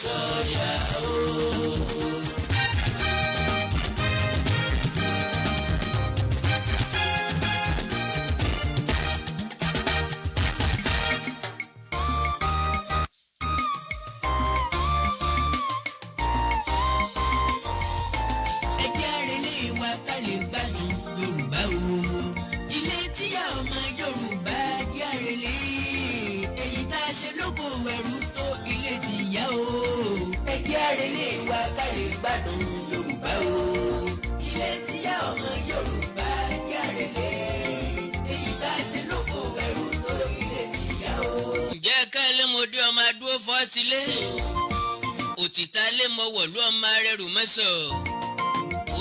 sọ̀yà o. Sílé òtítà lé mọ wọ̀lú ọmọ arẹrù mẹ́sọ̀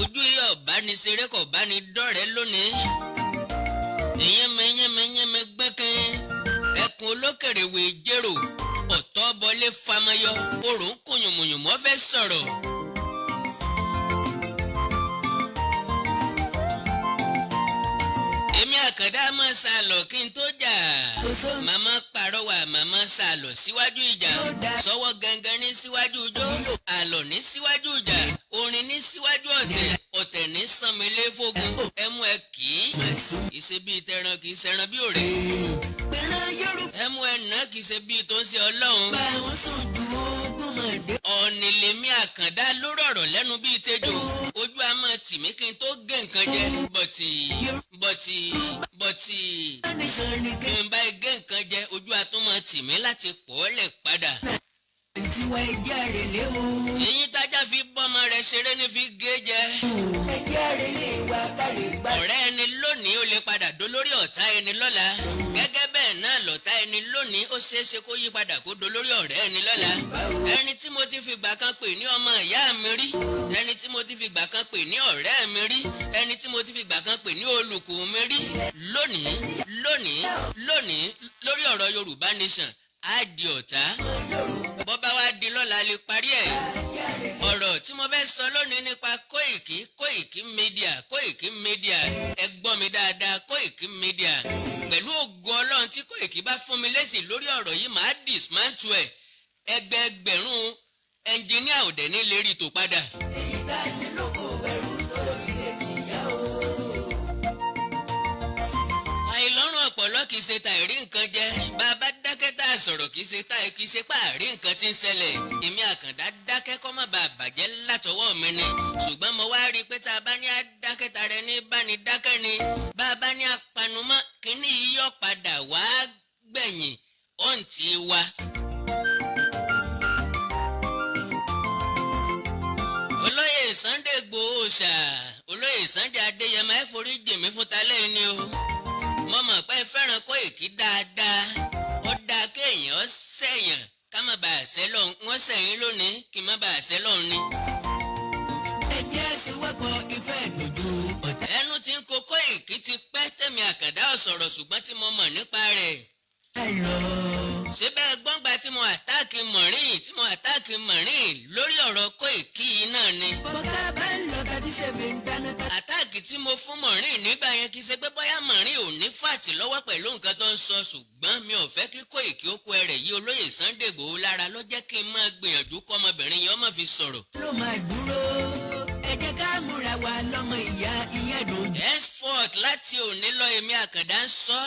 ojú yọ bániṣeré kò báni dọ́rẹ̀ẹ́ lónìí ìyẹnmẹyẹnmẹyẹnmẹ gbẹ́kẹ́ ẹkùn olókèrè wèé jèrò ọ̀tọ́ bọlé famayọ òrùn kùnyùmùnyùmọ́ fẹ́ sọ̀rọ̀. Àkàndá máa sálọ kí n tó jà màmá pàrọwà màmá sálọ síwájú ìjà sọ́wọ́ gangan ní síwájú ijó àlọ́ ní síwájú ìjà orin ní síwájú ọ̀tẹ̀ ọ̀tẹ̀ ní sànmílẹ̀ fógun ẹmu ẹ kì í ṣe bíi tẹran kì í ṣẹran bí òré ẹmu ẹ nà kì í ṣe bíi tó ń ṣe ọlọ́run ọ̀nìlẹ̀mí Àkàndá ló rọ̀rọ̀ lẹ́nu bíi tẹ́jọ́ ojú a máa tì mí kí n tó gé nǹkan jẹ bọ̀tì kí n bá gé nǹkan jẹ ojú a tún máa tì mí láti pọ̀ ọ́ lẹ̀ padà. Tiwa ẹjẹ́ àrèlé o. Èyí tájà fi bọ́mọ rẹ̀ ṣeré ní fi gé jẹ. Ẹjẹ́ àrèlé wa kárí gbà. Ọ̀rẹ́ ẹni lónìí ó lè padà dolórí ọ̀tá ẹni lọ́la. Gẹ́gẹ́ bẹ́ẹ̀ náà lọ̀tá ẹni lónìí ó ṣeéṣe kó yí padà kó dolórí ọ̀rẹ́ ẹni lọ́la. Ẹni tí mo ti fi gbà kan pè ní ọmọ ìyá mi rí. Ẹni tí mo ti fi gbà kan pè ní ọ̀rẹ́ mi rí. Ẹni tí mo ti fi gbà kan pè ní olùkọ́ mi rí. Lónìí lórí ọ̀rọ̀ Yorùbá Nation á di ọ̀tá bó bá wá di lọ́la lè parí ẹ̀. Ọ̀rọ̀ tí mo fẹ́ sọ lónìí nípa Koiki Media ẹ gbọ́ mi dáadáa Koiki Media pẹ̀lú ògo Ọlọ́run tí Koiki bá fún mi lésì lórí ọ̀rọ̀ yìí màá dismantle ẹ̀ ẹgbẹẹgbẹ̀rún ẹnjìníà òdẹ̀ ní lè rí tó padà. Èyí tá a ṣe lóko ẹrú tó lóbi lè ti yá o. Àìlọ́rùn ọ̀pọ̀lọ́ kìí ṣe tàìrí nǹkan jẹ bàbá dákẹ́ tá a sọ̀rọ̀ kìí ṣe pààrí nǹkan tí ń ṣẹlẹ̀ èmi Àkàndá dákẹ́ kọ́ má bàa bàjẹ́ látọwọ́ mi ni ṣùgbọ́n mo wá rí i pé tá a bá ní adákẹ́ ta rẹ ní báni dákẹ́ ni bá a bá ní apanumọ́ kíní yíyọ́ padà wá gbẹ̀yìn ọ̀ǹtí wa. Olóyè Sunday Igboho ṣá olóyè Sunday Adéyẹmọ ẹ forí jèmí fún talẹ́ ni o mo mọ̀ pé fẹ́ràn Koiki dáadáa ó dáa kéèyàn sẹ̀yàn ká má bàa ṣẹ́ lọ́hùn wọ́n sẹ̀yìn lónìí kí má bàa ṣẹ́ lọ́hùn ni. Ẹ jẹ́ síwápọ̀ ìfẹ́ ìdòdò ọ̀tẹ̀. Ẹnu tí ń ko Koiki ti pẹ́ tẹ̀mí Àkàndá ọ̀sọ̀rọ̀ ṣùgbọ́n tí mo mọ̀ nípa rẹ̀. Ṣé bẹ́ẹ̀ gbọ́ngbà tí mo àtáàkì mọ̀rìn lórí ọ̀rọ̀ Koiki náà ni. Bọ́ká bá ń lọ tàbí sẹ́mi ń dáná tá. Àtáàkì tí mo fún mọ̀rìn nígbà yẹn kì í ṣe pé bóyá mọ̀rìn ò ní fàtì lọ́wọ́ pẹ̀lú nǹkan tó ń sọ ṣùgbọ́n mi ò fẹ́ kí Koiki ó kó ẹrẹ̀ yí olóyè Sunday Igboho lára ló jẹ́ kí n máa gbìyànjú kọ́mọbìnrin yẹn ọmọ fi sọ̀rọ̀. Ló máa dúró ẹ jẹ́ ká múra wa lọ́mọ ìyá dòdò. Henceforth láti òní lọ èmi Àkàndá ń sọ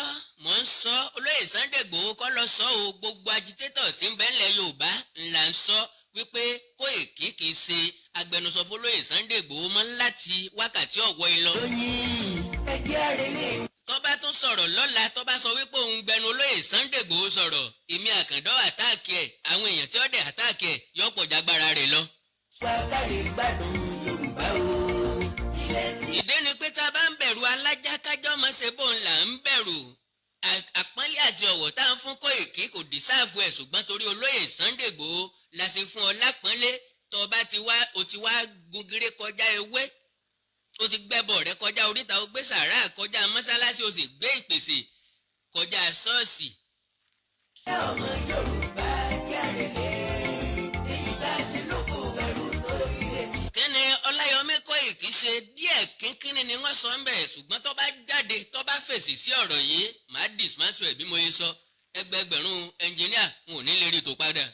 mò ń sọ olóyè Sunday Igboho kọ́ lọ sọ o gbogbo agitators ń bẹ ńlẹ̀ Yorùbá ńlá ń sọ wípé Koiki kì í ṣe agbẹnusọ fọlóyè Sunday Igboho mọ́ láti wákàtí ọ̀wọ́ ìlọ. Ẹjẹ́ àrèlé. Tó bá tún sọ̀rọ̀ lọ́la tó bá sọ wípé òun gbẹnu olóyè Sunday Igboho sọ̀rọ̀ èmi Àkàndá àtáàkì ẹ̀ àwọn èèyàn tí ó dẹ̀ àtáàkì ẹ̀ yọ̀pọ̀ jágbára rẹ̀ lọ. Wákàlẹ̀ gbádùn Yorùbá o. Ìdí ni pé tá a bá ń bẹ̀rù alájákájọ́ mọ́ ṣe bóun là ń bẹ̀rù àpọ́nlé àti ọ̀wọ̀ tá à ń fún Koiki kò dìsáàfù ẹ̀ ṣùgbọ́n torí olóyè Sunday Igboho la ṣe fún ọ lápọ́nlé tó o bá ti wá gungire kọjá ewé o ti gbẹ́bọ̀ rẹ kọjá oríta o gbé sàrà kọjá mọ́sálásí o sì gbé ìpèsè kọjá ṣọ́ọ̀ṣì. Ọmọ Yorùbá jàrèlé èyí tá a ṣe lóko ẹrú tó lóbi lè ti. Kíni Ọláyọmí Koiki ṣe díẹ̀ kínkínní ni wọ́n sọ ń bẹ̀rẹ̀ ṣùgbọ́n tó bá jáde tó bá fèsì sí ọ̀rọ̀ yìí màá dismantle ẹ̀ bí mo yẹ sọ ẹgbẹẹgbẹ̀rún ẹnjìníà n ò ní lè rí tó padà.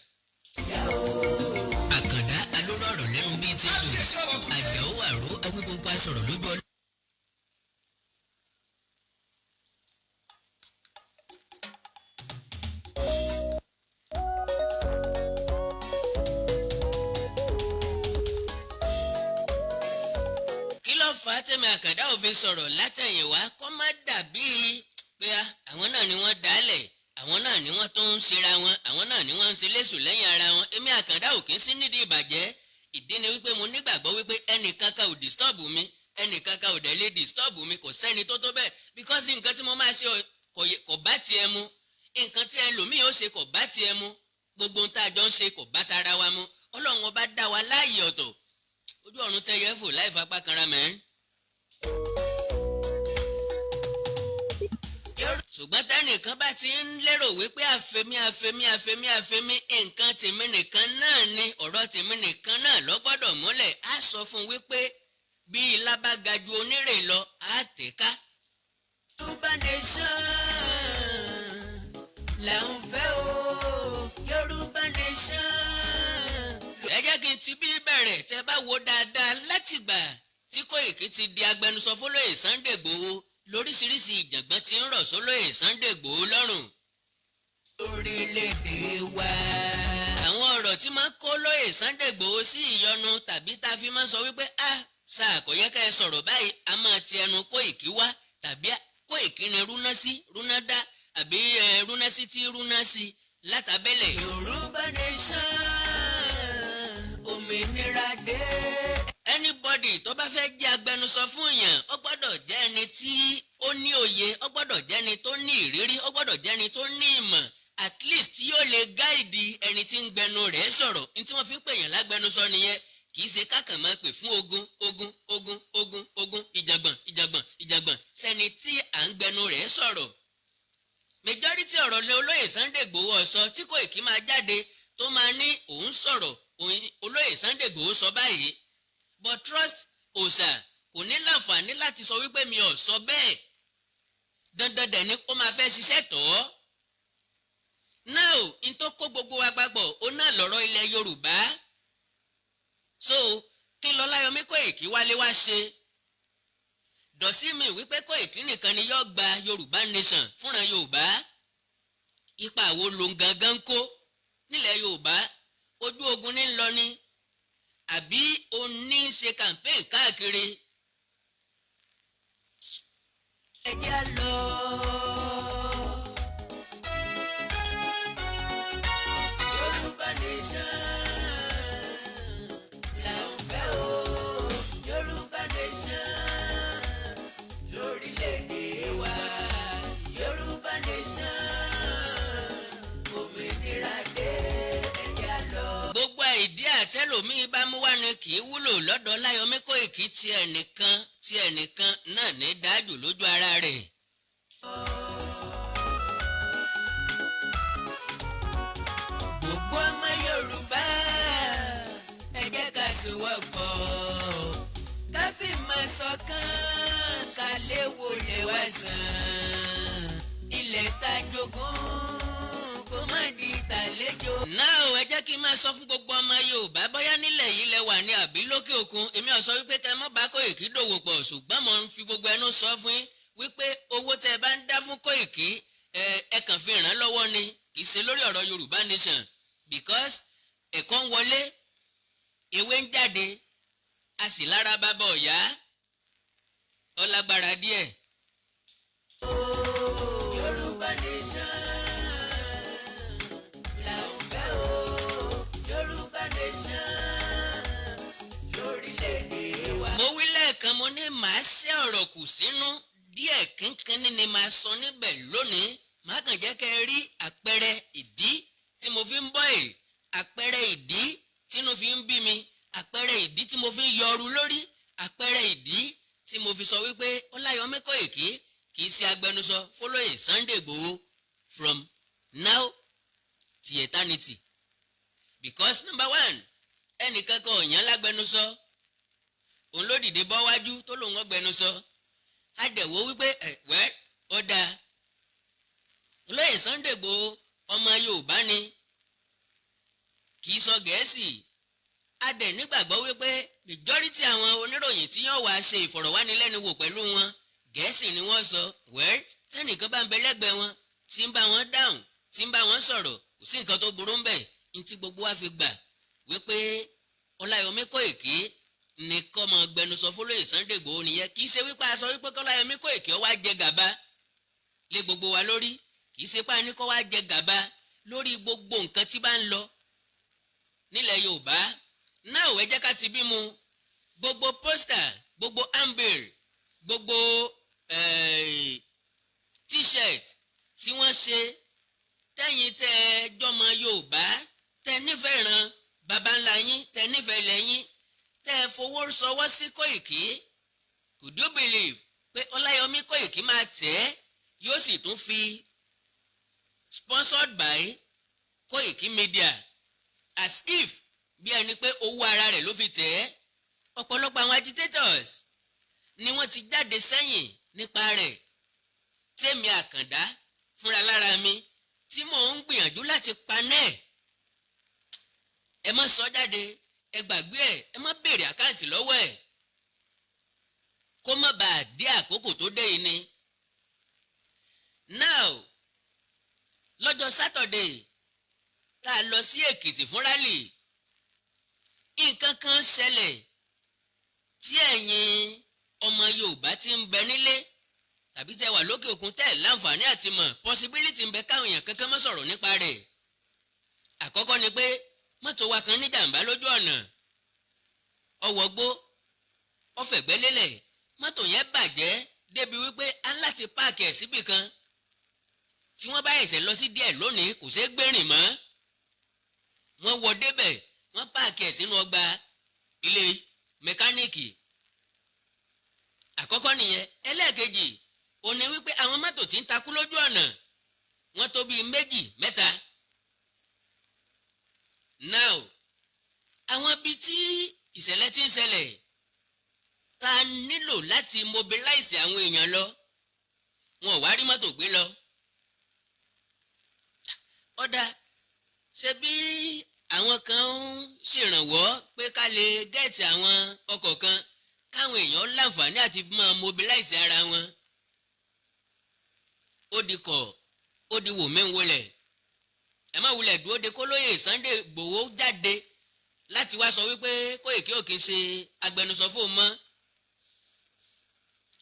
fà á tẹ̀mí Àkàndá ò fi sọ̀rọ̀ látẹ̀yìnwá kó má dàbí pé àwọn náà ni wọ́n dálẹ̀ àwọn náà ni wọ́n tó ń ṣera wọn àwọn náà ni wọ́n ń ṣe léṣù lẹ́yìn ara wọn èmi Àkàndá ò kí ń sí nídìí ìbàjẹ́ ìdí ni wípé mo nígbàgbọ́ wípé ẹnìkankan ò disturb mi ẹnìkankan ò dẹ̀ lè disturb mi kò sẹ́ni tó tó bẹ́ẹ̀ because nǹkan tí mo máa ṣe kò bá tiẹ̀ mu nǹkan tí ẹlòmíì ó ṣe kò bá tiẹ̀ mu gbogbo ohun tá a jọ ń ṣe kò bá tara wa mu Ọlọ́run ọba dá wa láàyè ọ̀tọ̀ ojú ọ̀run tẹ́yẹ fò láì fapá kanra mẹ́rin. ṣùgbọ́n tẹ́nìkan bá ti ń lérò wípé àfẹ́mí nǹkan tèmi nìkan náà ni ọ̀rọ̀ tèmi nìkan náà ló gbọ́dọ̀ múlẹ̀ á sọ fún wípé bí ilá bá ga ju onírè lọ á tẹ̀ka. Yorùbá nation là ń fẹ́ o Yorùbá nation. ẹ jẹ́ kí n ti bí bẹ̀rẹ̀ tẹ́ bá wo dáadáa látìgbà tí Kóìkí ti di agbẹnusọ fólóyè Sunday Igboho lóríṣiríṣi ìjàngbọ̀n tí ń rọ̀ sólóyè Sunday Igboho lọ́rùn. orílẹ̀-èdè wa. àwọn ọ̀rọ̀ tí máa ń kó lóyè Sunday Igboho sí ìyọnu tàbí tá a fi máa ń sọ wípé sáà kò yẹ ká ẹ sọ̀rọ̀ báyìí a máa ti ẹnu Kóìkí wá tàbí Kóìkí ni rúná sí rúná dá àbí rúná sí tí rúná sí látàbẹ́lẹ̀. Yorùbá nation òmìnira dé. anybody tó bá fẹ́ jẹ́ agbẹnusọ fún èèyàn ó gbọ́dọ̀ jẹ́ ẹni tí ó ní òye ó gbọ́dọ̀ jẹ́ ẹni tó ní ìrírí ó gbọ́dọ̀ jẹ́ ẹni tó ní ìmọ̀ at least yóò lè gáìdì ẹni tí ń gbẹnu rẹ̀ sọ̀rọ̀ ní tí wọ́n fi ń pèèyàn lágbẹnusọ nìyẹn kì í ṣe kákan máa pè fún ogun ìjàngbọ̀n sẹ́ni tí à ń gbẹnu rẹ̀ sọ̀rọ̀. majority ọ̀rọ̀ lé olóyè Sunday Igboho sọ tí Kóìkí máa jáde tó máa ní òun sọ̀rọ̀ olóyè Sunday Igboho sọ báyìí but trust òòṣà kò ní láǹfààní láti sọ wípé mi ò sọ bẹ́ẹ̀ dandan dẹ̀ ni ó máa fẹ́ ṣiṣẹ́ tọ̀ ọ́. now n tó kó gbogbo wa gbàgbọ́ ó náà lọ́rọ̀ ilẹ̀ Yorùbá so kí lọ́láyọmí Kóìkí wálé wá ṣe dọ̀sí mi wípé Kóìkí nìkan ni yóò gba Yorùbá nation fúnra Yorùbá ipa wo ló ń gangan kó nílẹ̀ Yorùbá ojú ogun ní lọ ni àbí o ní ṣe campaign káàkiri. ẹ jẹ́ lọ. Yorùbá nation là ń fẹ́ o Yorùbá nation lórílẹ̀-èdè wa Yorùbá nation òmìnira dé ẹ jẹ́ lọ. gbogbo ìdí àtẹlòmíín bá mú wá ni kì í wúlò lọ́dọ̀ Láyọmí Kóìkí tí ẹnìkan náà ní dájú lójú ara rẹ̀. gbogbo ọmọ Yorùbá ẹ jẹ́ ká sowọ́pọ̀ ká fìmọ̀ ṣọ̀kan ká lè wọlé wá sàn ilẹ̀ tá jogún kó má di tàlejò. náà ẹ jẹ́ kí n máa sọ fún gbogbo ọmọ Yorùbá bóyá nílẹ̀ yìí lẹ wà ní àbí lókè òkun èmi ò sọ wípé kẹ́ mọ́ bá Kóìkí dòwò pọ̀ ṣùgbọ́n mo ń fi gbogbo ẹnu sọ fún yín wípé owó tẹ́ ẹ bá ń dá fún Kóìkí ẹ kàn fi ràn án lọ́wọ́ ni kì í ṣe lórí ọ̀rọ̀ Yorùbá nation because ẹ̀kọ́ ń wọlé ewé ń jáde a sì lára bàbá ọ̀yá ọlágbára díẹ̀. Yorùbá nation là ń fẹ́ o Yorùbá nation lórílẹ̀-èdè wa. mo wí lẹ́ẹ̀kan mo ní màá ṣe ọ̀rọ̀ kù sínú díẹ̀ kínkínní ni màá sọ níbẹ̀ lónìí màá kàn jẹ́ kẹ́ ẹ rí àpẹẹrẹ ìdí tí mo fi ń bọ́ ẹ̀ àpẹẹrẹ ìdí tínú fi ń bí mi àpẹẹrẹ ìdí tí mo fi ń yọrù lórí àpẹẹrẹ ìdí tí mo fi sọ wípé Ọláyọmí Kóìkí kì í ṣe agbẹnusọ fólóyè Sunday Igboho from now to eternity because number one ẹnìkan kan ò yàn lágbẹnusọ òun ló dìde bọ́ wájú tó lòun ọgbẹnusọ àdẹ̀wò wípé ẹ̀wẹ́ ó dáa olóyè Sunday Igboho ọmọ Yorùbá ni kì í sọ Gẹ̀ẹ́sì adẹ̀ nígbàgbọ́ wípé majority àwọn oníròyìn tí yóò wá ṣe ìfọ̀rọ̀wánilẹ́nuwò pẹ̀lú wọn Gẹ̀ẹ́sì ni wọ́n sọ wẹ́ẹ́ tẹ́nìkan bá ń bẹ lẹ́gbẹ̀ẹ́ wọn tí ń bá wọn dáhùn tí ń bá wọn sọ̀rọ̀ kò sí nǹkan tó burú ń bẹ̀ ní tí gbogbo wa fi gbà wípé Ọláyọmí Kóìkí ní kọ́mọ gbẹnusọ fólóyè Sunday Igboho nìyẹn. kì í ṣe wípé a sọ wípé Kọ́láyọmí Kóìkí ó wá jẹ gàba lé gbogbo wa lórí. kì í ṣe pé a ní kó wá jẹ gàba lórí gbogbo nǹkan tí bá ń lọ nílẹ̀ Yorùbá. náà ò ẹ jẹ́ ká ti bímú gbogbo pósítà, gbogbo handbill, gbogbo t-shirt tí wọ́n ṣe tẹ́yìn tẹ́ jọmọ Yorùbá tẹ́ nífẹ̀ẹ́ ran baba ńlá yín, tẹ́ nífẹ̀ẹ́ ilẹ̀ yín, tẹ́ fowó sọwọ́ sí Kóìkí. Could you believe pé Ọláyọmí Kóìkí máa tẹ̀ ẹ́ yóò sì tún fi sponsored by Kóìkí Media as if bí ẹni pé owó ara rẹ̀ ló fi tẹ̀ ẹ́. ọ̀pọ̀lọpọ̀ àwọn agitators ni wọ́n ti jáde sẹ́yìn nípa rẹ̀. tèmi Àkàndá fúnra lára mi tí mò ń gbìyànjú láti panẹ́ ẹ má sọ jáde, ẹ gbàgbé ẹ má béèrè àkáǹtì lọ́wọ́ ẹ̀ kó má bàa dé àkókò tó dé yìí ni. now lọ́jọ́ Saturday tá a lọ sí Èkìtì fún rálì, nǹkan kan ṣẹlẹ̀ tí ẹ̀yin ọmọ Yorùbá ti ń bẹ nílé tàbí tẹ́ wà lókè òkun tẹ́ láǹfààní àti mọ̀ possibility ń bẹ káwọn èèyàn kankan má sọ̀rọ̀ nípa rẹ̀. àkọ́kọ́ ni pé mọ́tò wa kan ní jàǹbá lójú ọ̀nà, ọwọ́ gbó, ọfẹ̀gbẹ́ lélẹ̀, mọ́tò yẹn bàjẹ́ débi wípé a ń láti páàkì ẹ̀ síbì kan. tí wọ́n bá ẹ̀sẹ̀ lọ sí díẹ̀ lónìí kò ṣeé gbérìn mọ́. wọ́n wọ débẹ̀, wọ́n páàkì ẹ̀ sínú ọgbà ilé mẹkáníìkì. àkọ́kọ́ nìyẹn. ẹlẹ́ẹ̀kejì ó ní wípé àwọn mọ́tò tí ń takú lójú ọ̀nà wọ́n tó bíi méjì mẹ́ta. now àwọn bíi tí ìṣẹ̀lẹ̀ ti ń ṣẹlẹ̀ ta nílò láti mobilize àwọn èèyàn lọ, wọn ò wá rí mọ́tò gbé lọ. ọ̀dà ṣe bí àwọn kan ń ṣèrànwọ́ pé ká lè gẹ̀ẹ́tì àwọn ọkọ̀ kan káwọn èèyàn láǹfààní àti máa mobilize ara wọn. ó di kọ̀, ó di wò mí ń wọlẹ̀. ẹ má wulẹ̀ dúró de kólóyè Sunday Igboho jáde láti wá sọ wípé Kóìkí ò kí ń ṣe agbẹnusọ fóun mọ́.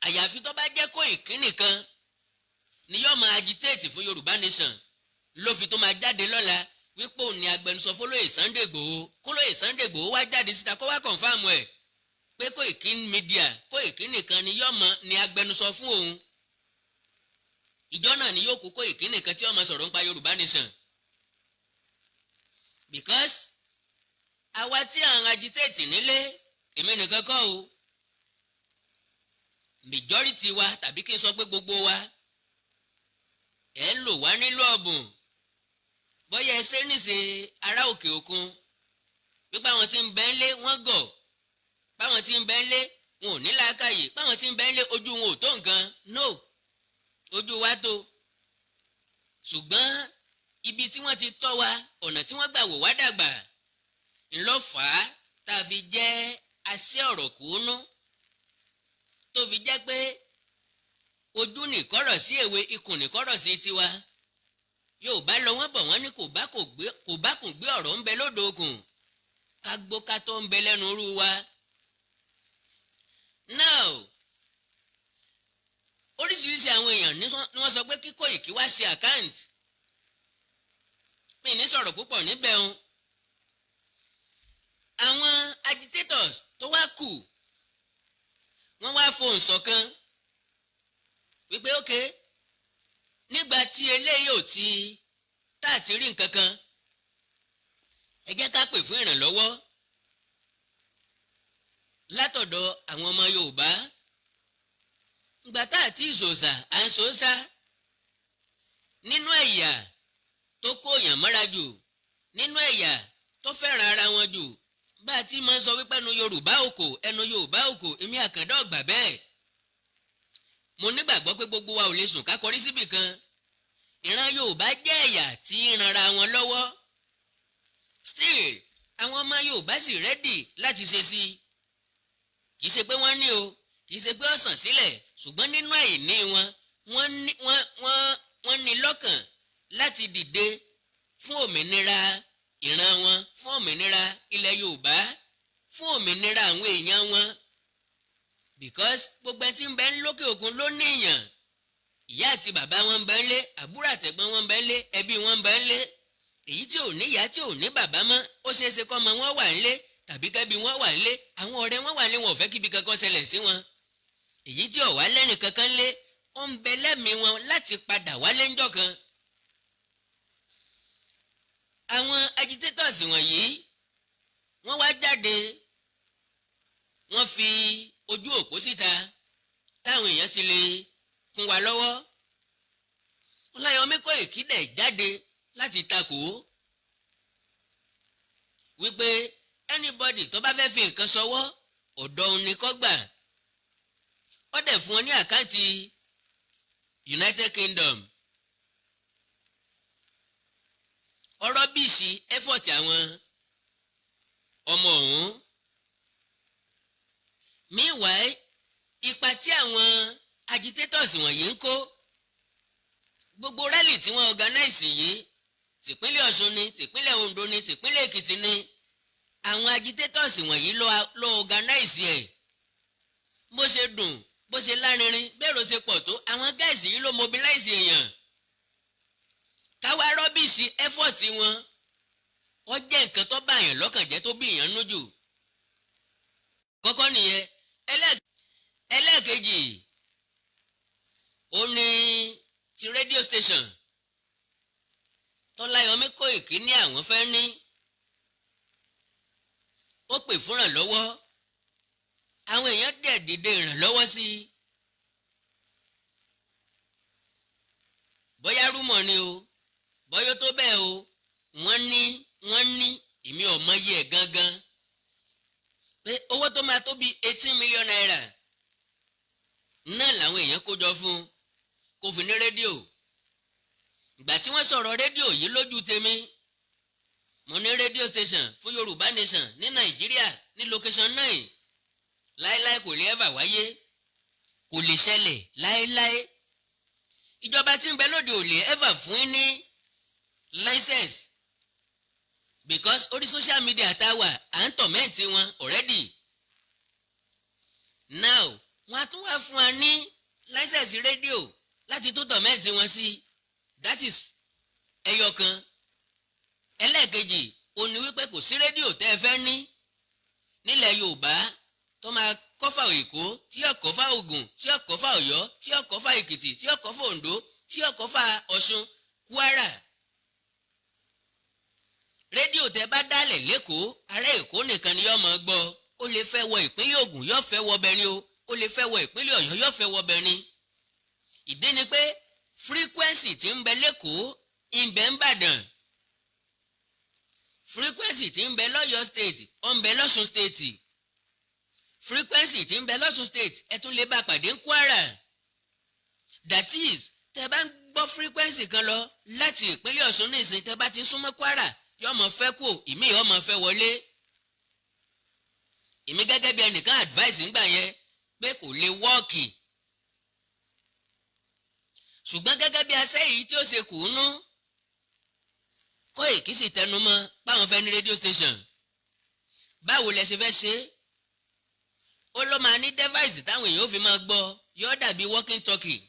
àyàfi tó bá jẹ́ Kóìkí nìkan ni yóò máa agitate fún Yorùbá Nation ló fi tó máa jáde lọ́la wípé òun ni agbẹnusọ fólóyè Sunday Igboho. kólóyè Sunday Igboho wá jáde síta kó wá confam ẹ̀ pé Kóìkí Media, Kóìkí nìkan ni yóò máa ní agbẹnusọ fún òun. ìjọ náà ni yóò kó Kóìkí nìkan tí ó máa sọ̀rọ̀ nípa Yorùbá Nation. because àwa tí à ń agitate nílé, èmi nìkan kọ́ o, majority wa tàbí kí n sọ pé gbogbo wa ẹ̀ ń lò wá nílò ọ̀bùn. bóyá ẹ ṣe níṣe ará òkè òkun wípé àwọn tí ń bẹ ń lé wọ́n gọ̀, báwọn tí ń bẹ ń lé wọn ò ní làákàyè, báwọn tí ń bẹ ń lé ojú wọn ò tó nǹkan. no, ojú wa tó. ṣùgbọ́n ibi tí wọ́n ti tọ́ wa, ọ̀nà tí wọ́n gbà wò wá dàgbà ńlọ fà á tá a fi jẹ́ asẹ́ ọ̀rọ̀ kúnú, tó fi jẹ́ pé ojú nìkọ́rọ̀ sí èwe, ikùn nìkọ́rọ̀ sí tiwa. Yorùbá lọ wọ́n bọ̀ wọ́n ní kò bá kùn gbé ọ̀rọ̀ ń bẹ lódò okùn, ká gbó ká tó ń bẹ lẹ́nu rú wa. now oríṣiríṣi àwọn èèyàn ni wọ́n sọ pé kí Kóìkí wá ṣe àkáǹtì. mi ní sọ̀rọ̀ púpọ̀ níbẹ̀ o. àwọn agitators tó wá kù wọ́n wá fohùn ṣọ̀kan wípé ókè nígbà tí eléyìí ò ti tá àti rí nǹkan kan, ẹ jẹ́ ká pè fún ìrànlọ́wọ́ látọ̀dọ̀ àwọn ọmọ Yorùbá. ìgbà tá àti ìṣòṣà à ń ṣòṣà nínú ẹ̀yà tó kóyàn mọ́ra jù, nínú ẹ̀yà tó fẹ́ràn ara wọn jù, bá a ti máa ń sọ wípé ẹnu Yorùbá òkò, ẹnu Yorùbá òkò, èmi Àkàndá ọ̀gbà bẹ́ẹ̀. mo nígbàgbọ́ pé gbogbo wa ò lè sùn ká kọrí síbì kan. ìran Yorùbá jẹ́ ẹ̀yà tí ń ranra wọn lọ́wọ́. still àwọn ọmọ Yorùbá sì rẹ́dì láti ṣe sí i. kì í ṣe pé wọ́n ní o, kì í ṣe pé ọ̀sán sílẹ̀, ṣùgbọ́n nínú àìní wọn wọ́n ní lọ́kàn láti dìde fún òmìnira ìran wọn, fún òmìnira ilẹ̀ Yorùbá, fún òmìnira àwọn èèyàn wọn because gbogbo ẹni tí ń bẹ ń lókè òkun ló ní èèyàn ìyá àti bàbá wọn ń bẹ ń lé àbúrò àtẹ̀gbọ́n wọn ń bẹ ń lé ẹbí wọn ń bẹ ń lé èyí tí ò ní ìyá tí ò ní bàbá mọ́ ó ṣeé ṣe kọ́mọ wọn wà ń lé tàbí kẹ́bí wọn wà ń lé àwọn ọ̀rẹ́ wọn wà ń lé wọn ò fẹ́ kíbi kankan ṣẹlẹ̀ sí wọn èyí tí ò wá lẹ́nì kankan lé ó ń bẹ lẹ́mìí wọn láti padà wálé ńjọ́ kan. àwọn agitators wọ̀nyí wọ́n wá jáde wọ́n fi ojú òpó síta táwọn èèyàn ti lè kún wa lọ́wọ́ Ọláyọmí Kóìkí dẹ̀ jáde láti takò wípé anybody tó bá fẹ́ fi nǹkan ṣọwọ́ ọ̀dọ̀ òun ni kó gbà ó dẹ̀ fún wọn ní àkáǹtì United Kingdom ọ̀rọ̀ bíìsì effort àwọn ọmọ ọ̀hún. Meanwhile ipa tí àwọn agitators wọ̀nyí ń kó gbogbo rally tí wọ́n organize yìí tìpínlẹ̀ Ọ̀ṣun ni tìpínlẹ̀ Ondo ni tìpínlẹ̀ Èkìtì ni àwọn agitators wọ̀nyí ló organize ẹ̀ bó ṣe dùn bó ṣe lárinrin bẹ́ẹ̀rọ ṣe pọ̀ tó àwọn guys yìí ló mobilize èèyàn káwá rọ́bìṣì effort wọn ó jẹ́ nǹkan tó bá èèyàn lọ́kàn jẹ́ tó bí èèyàn nú jù kọ́kọ́ nìyẹn ẹlẹ́ẹ̀kejì ó ní ti radio station tọ́láyọmí Kóìkí ní àwọn fẹ́ ní ó pè fún ìrànlọ́wọ́ àwọn èèyàn dẹ̀ dìde ìrànlọ́wọ́ sí i bóyá rúmọ̀ ni o bóyá tó bẹ́ẹ̀ o wọ́n ní èmi ò mọyì ẹ̀ gangan pé owó tó máa tó bí 18 million naira náà làwọn èèyàn kó jọ fún kó fi ní rédíò ìgbà tí wọ́n sọ̀rọ̀ rédíò yìí lójú tèmi mo ní rédíò station fún Yorùbá Nation ní Nàìjíríà ní location 9 láéláé kò lè ever wáyé kò lè ṣẹlẹ̀ láéláé ìjọba tí ń bẹ lóde ò lè ever fún ní license because orí social media táwà à ń tọ̀mẹ́ǹtì wọn already now wọ́n á tún wá fún wa ní license rédíò láti tó tọ̀mẹ́ǹtì wọn sí that is ẹyọkan ẹlẹ́ẹ̀kejì ó ní wípé kò sí rédíò tẹ́ ẹ fẹ́ ní nílẹ̀ Yorùbá tó máa kọ́fà Èkó tí yóò kọ́fà Ògùn tí yóò kọ́fà Ọ̀yọ́ tí yóò kọ́fà Èkìtì tí yóò kọ́fà Oǹdó tí yóò kọ́fà Ọ̀ṣun Kwara rédíò tẹ́ bá dálẹ̀ lẹ́kọ̀ọ́ ará Èkó nìkan ni yóò máa gbọ́ ó lè fẹ́ wọ ìpínlẹ̀ Ògùn yóò fẹ́ wọ bẹ̀ni o ó lè fẹ́ wọ ìpínlẹ̀ Ọ̀yọ́ yóò fẹ́ wọ bẹ̀ni ìdí ni pé frequency tí ń bẹ lẹ́kọ̀ọ́ ń bẹ ń Bàdàn frequency tí ń bẹ lọ́yọ́ state ó ń bẹ lọ́ṣun state frequency tí ń bẹ lọ́ṣun state ẹ tún lè bá pàdé ń Kwara that is tẹ́ bá ń gbọ́ frequency kan lọ láti ìpínlẹ̀ Ọ̀ṣun nísìnyí tẹ́ bá ti súnmọ́ Kwara yóò mọ̀ fẹ́ kú ìmí yóò mọ̀ fẹ́ wọlé èmi gẹ́gẹ́ bí ẹnìkan advice ńgbà yẹn pé kò lè wọ́ọ̀kì ṣùgbọ́n gẹ́gẹ́ bí asẹ́ yìí tí ó ṣe kùnú Kóìkí sì tẹnu mọ́ báwọn fẹ́ ní radio station báwo lẹ ṣe fẹ́ ṣe ó ló máa ní device táwọn èèyàn ó fi máa gbọ́ yóò dàbí walking talkie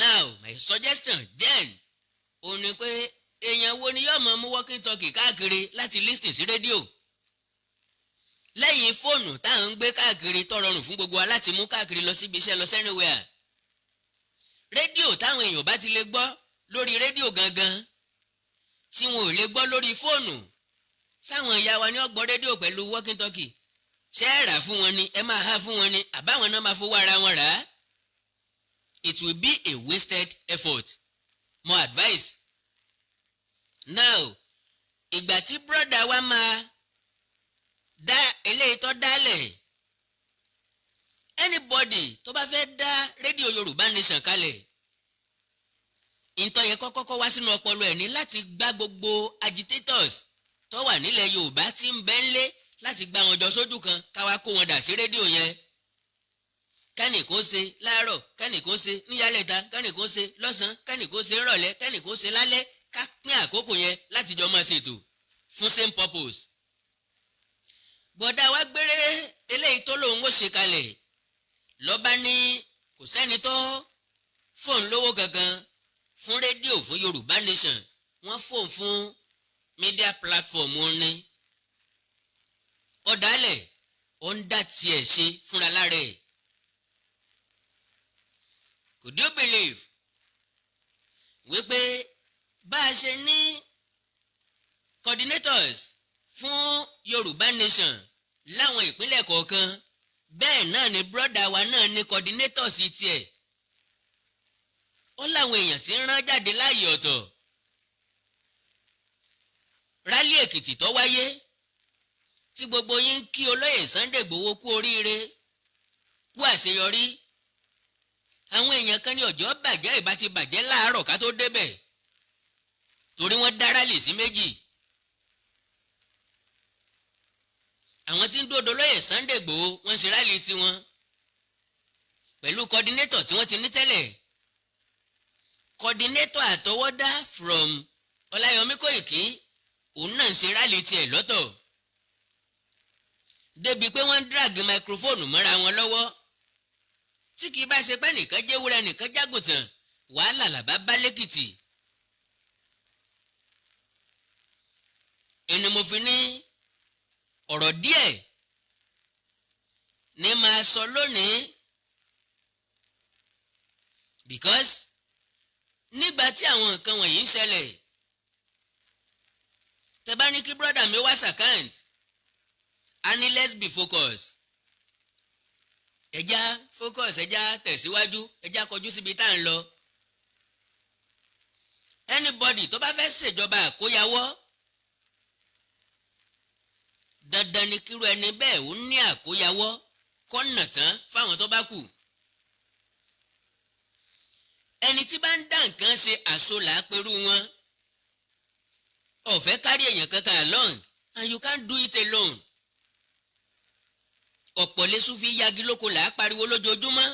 now my suggestion then ó ní pé èèyàn wo ni yóò máa mú walking talkie káàkiri láti listen sí rédíò lẹ́yìn fóònù táwọn ń gbé káàkiri tó rọrùn fún gbogbo wa láti mú káàkiri lọ síbi iṣẹ́ lọ anywhere rédíò táwọn èèyàn bá ti lè gbọ́ lórí rédíò gangan tí wọn ò lè gbọ́ lórí fóònù sáwọn ìyá wa ni ó gbọ́ rédíò pẹ̀lú walking talkie ṣé ẹ rà fún wọn ni ẹ máa há fún wọn ni àbáwọn náà máa fowó ara wọn rà á it will be a wasted effort more advice now ìgbà tí brother wa máa dá eléyìí tó dálẹ̀ anybody tó bá fẹ́ dá rédíò Yorùbá Nation kalẹ̀ ìtọ́ yẹ kọ́kọ́ wá sínú ọpọlọ ẹ̀ ní láti gbá gbogbo agitators tó wà nílẹ̀ Yorùbá tí ń bẹ ńlé láti gbá wọn jọ sójú kan káwá kó wọn dà sí rédíò yẹn kẹ́nìkan ṣe láàárọ̀ kẹ́nìkan ṣe níyálẹ̀ta kẹ́nìkan ṣe lọ́sàn-án kẹ́nìkan ṣe rọ̀lẹ́ kẹ́nìkan ṣe lálẹ́ ká pín àkókò yẹn láti jọ máa ṣètò fún same purpose bọ́dá wa gbére eléyìí tó lòun ó ṣe kalẹ̀ lọ́ba ní kò sẹ́ni tó fóun lówó gangan fún rédíò fún Yorùbá Nation, wọ́n fóun fún media platform ní ọ̀dàlẹ̀ ó ń dá tiẹ̀ ṣe fúnra lára ẹ̀. Could you believe wípé bá a ṣe ní coordinators fún Yorùbá Nation láwọn ìpínlẹ̀ kọ̀ọ̀kan bẹ́ẹ̀ náà ni brọ́dà wa náà ní coordinators tiẹ̀. Ó láwọn èèyàn tí ń rán jáde láàyè ọ̀tọ̀. Rálí Èkìtì tó wáyé tí gbogbo yín ń kí olóyè Sunday Igboho kú oríire kú àṣeyọrí. Àwọn èèyàn kan ní ọjọ́ bàjẹ́ ìbá ti bàjẹ́ láàárọ̀ ká tó débẹ̀ torí wọ́n dá rálì sí méjì. Àwọn tí ń dúró olóyè Sunday Igboho wọ́n ṣe rálì tiwọn pẹ̀lú coordinator tí wọ́n ti ní tẹ́lẹ̀. Coordinator àtọwọ́dá from Ọláyọmí Kóìkí òun náà ń ṣe rálì tiẹ̀ lọ́tọ̀ débi pé wọ́n ń drag microphone mọ́ra wọn lọ́wọ́. Tí kì í bá ṣe pé nìkan jẹ́wúrẹ́ nìkan jágùntàn wàhálà làbá bá lẹ́kìtì. Ẹni mo fi ní ọ̀rọ̀ díẹ̀ ní máa sọ lónìí because nígbà tí àwọn nǹkan wọ̀nyí ń ṣẹlẹ̀ tẹ́ bá ní kí brọ́dà mi wá sàkáǹtì a ní let's be focused. Ẹja focus, ẹja tẹ̀síwájú, ẹja kọjú síbi tá à ń lọ. Anybody tó bá fẹ́ ṣèjọba àkóyawọ́ dandan ni kíru ẹni bẹ́ẹ̀ ó ní àkóyawọ́ kọ́nà tán fáwọn tó bá kù. Ẹni tí bá ń dá nǹkan ṣe àsolà pẹ̀lú wọn ọ̀fẹ́ kárí èèyàn kankan along and you can't do it alone. Ọ̀pọ̀ lẹ́sùn fi yagi lóko là á pariwo lójoojúmọ́.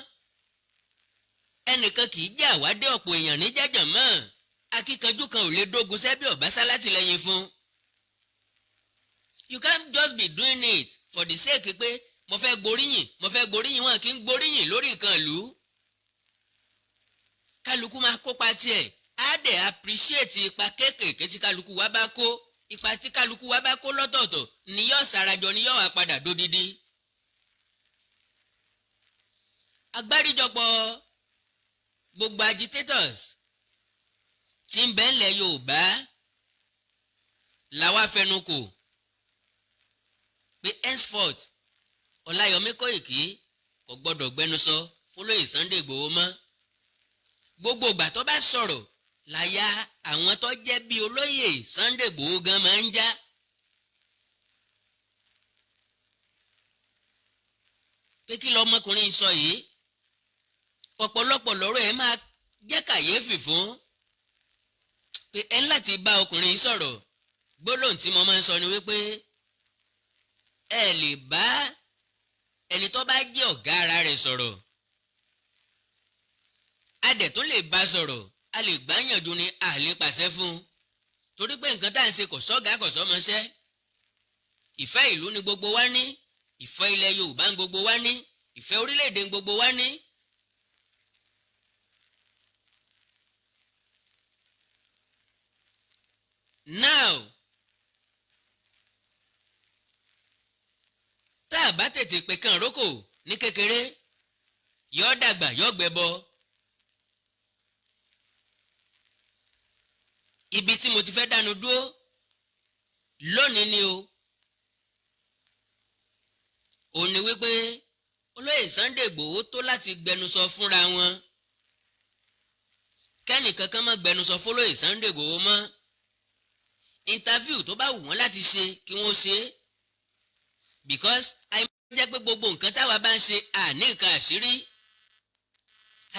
Ẹnìkan kì í jẹ́ àwádé ọ̀pọ̀ èèyàn ní jẹ́jàn mọ́. Akíkanjú kan ò lè dógun sẹ́bí ọ̀básá látìlẹ́yìn fún. You can't just be doing it for the sake pé mo fẹ́ gboríyìn wọn kì í gboríyìn lórí nǹkan ìlú. Kálukú máa kópa tiẹ̀ á dẹ̀ appreciate ipa kéékèèké tí kálukú wa bá kó. Ipa tí kálukú wa bá kó lọ́tọ̀ọ̀tọ̀ ni yóò sarajọ ni yóò wá padà dódidi. Agbáríjọpọ̀ gbogbo agitators tí ń bẹ ńlẹ̀ Yorùbá làwa fẹnu kò pé henceforth Ọláyọmí Kóìkí kò gbọdọ̀ gbẹnusọ fólóyè Sunday Igboho mọ́. Gbogbo ìgbà tó bá sọ̀rọ̀ láyà àwọn tó jẹ́ bí olóyè Sunday Igboho gan máa ń já. Pé kí lọmọkùnrin sọ yìí ọ̀pọ̀lọpọ̀ lọ́rọ̀ ẹ̀ máa jẹ́ kàyéfì fún pé ẹ ń láti bá ọkùnrin sọ̀rọ̀. Gbólóhùn tí mo máa ń sọ ni wípé ẹ lè bá ẹni tó bá jẹ́ ọ̀gá ara rẹ̀ sọ̀rọ̀. A dẹ̀ tún lè bá sọ̀rọ̀, a lè gbáyànjú ni a lè pàṣẹ fún un torí pé nǹkan tá à ń ṣe kò sọ́gà kò sọ́mọṣẹ́. Ìfẹ́ ìlú ni gbogbo wa ní, ìfẹ́ ilẹ̀ Yorùbá ń gbogbo wa ní, ìfẹ́ orílẹ̀-èdè ń gbogbo wa ní. Now tá a bá tètè pé kan rókò ní kékeré yóò dàgbà yóò gbẹbọ. Ibi tí mo ti fẹ́ dánu dúró lónìí ni o. Òun ni wípé olóyè Sunday Igboho tó láti gbẹnusọ fúnra wọn. Kẹ́nìkan kan má gbẹnusọ fólóyè Sunday Igboho mọ́. Interview tó bá wù wọ́n láti ṣe kí wọ́n ṣe é because àìmọye jẹ́ pé gbogbo nǹkan táwa bá ń ṣe àní nǹkan àṣírí.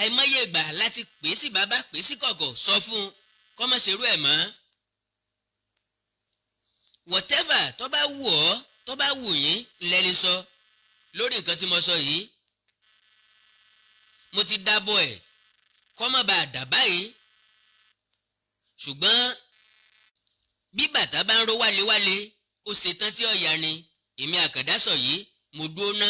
Àìmọye ìgbà láti pè sí bàbá pè sí kọ̀kọ̀ sọ fún un kó má ṣerú ẹ̀ mọ́. Whatever tó bá wù ọ́ tó bá wù yín lẹ lè sọ lórí nǹkan tí mo sọ yìí. Mo ti dábọ̀ ẹ̀ kó má bàa dà báyìí. Ṣùgbọ́n bí bàtà bá ń ró wálewále ó ṣetán tí ọ̀yà ni èmi Àkàndá sọ yìí mo dúró ná